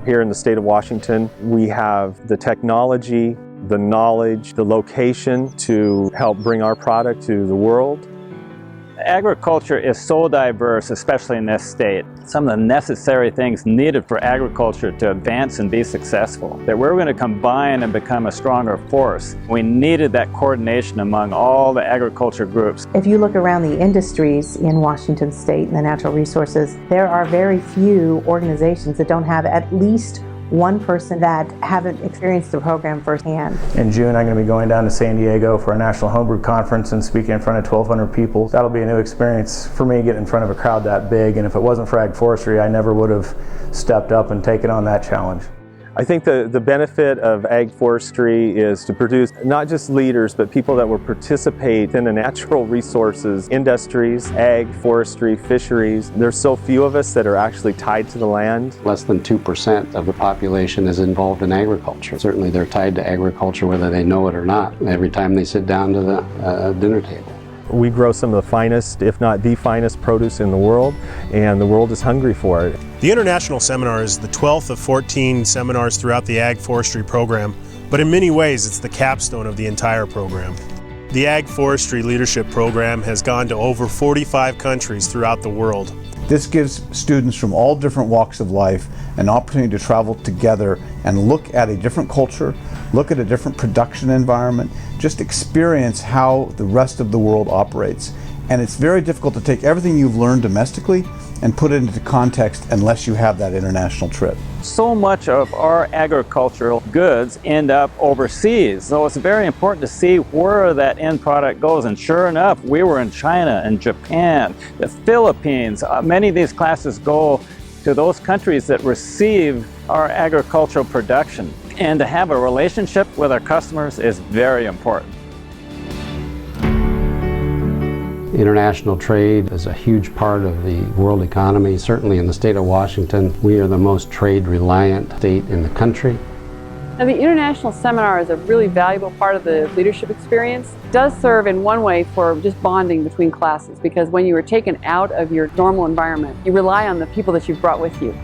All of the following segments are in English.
here in the state of Washington. We have the technology, the knowledge, the location to help bring our product to the world. Agriculture is so diverse, especially in this state. Some of the necessary things needed for agriculture to advance and be successful, that we're going to combine and become a stronger force. We needed that coordination among all the agriculture groups. If you look around the industries in Washington State and the natural resources, there are very few organizations that don't have at least one person that haven't experienced the program firsthand. In June, I'm going to be going down to San Diego for a National Homebrew Conference and speaking in front of 1,200 people. That'll be a new experience for me, getting in front of a crowd that big, and if it wasn't for AgForestry, I never would have stepped up and taken on that challenge. I think the benefit of AgForestry is to produce not just leaders, but people that will participate in the natural resources industries, ag, forestry, fisheries. There's so few of us that are actually tied to the land. Less than 2% of the population is involved in agriculture. Certainly they're tied to agriculture whether they know it or not, every time they sit down to the dinner table. We grow some of the finest, if not the finest, produce in the world, and the world is hungry for it. The International Seminar is the 12th of 14 seminars throughout the AgForestry program, but in many ways it's the capstone of the entire program. The AgForestry Leadership Program has gone to over 45 countries throughout the world. This gives students from all different walks of life an opportunity to travel together and look at a different culture, look at a different production environment, just experience how the rest of the world operates. And it's very difficult to take everything you've learned domestically and put it into context unless you have that international trip. So much of our agricultural goods end up overseas, so it's very important to see where that end product goes. And sure enough, we were in China and Japan, the Philippines. Many of these classes go to those countries that receive our agricultural production. And to have a relationship with our customers is very important. International trade is a huge part of the world economy. Certainly in the state of Washington, we are the most trade-reliant state in the country. Now, the International Seminar is a really valuable part of the leadership experience. It does serve in one way for just bonding between classes, because when you are taken out of your normal environment, you rely on the people that you've brought with you.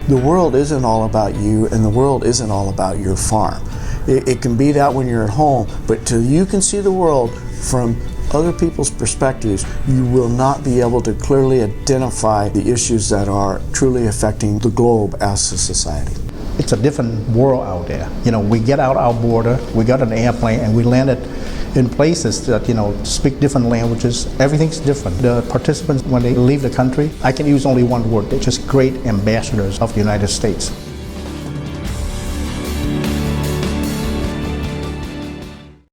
The world isn't all about you, and the world isn't all about your farm. It can be that when you're at home, but till you can see the world from other people's perspectives, you will not be able to clearly identify the issues that are truly affecting the globe as a society. It's a different world out there. You know, we get out our border, we got an airplane, and we landed in places that, you know, speak different languages. Everything's different. The participants, when they leave the country, I can use only one word. They're just great ambassadors of the United States.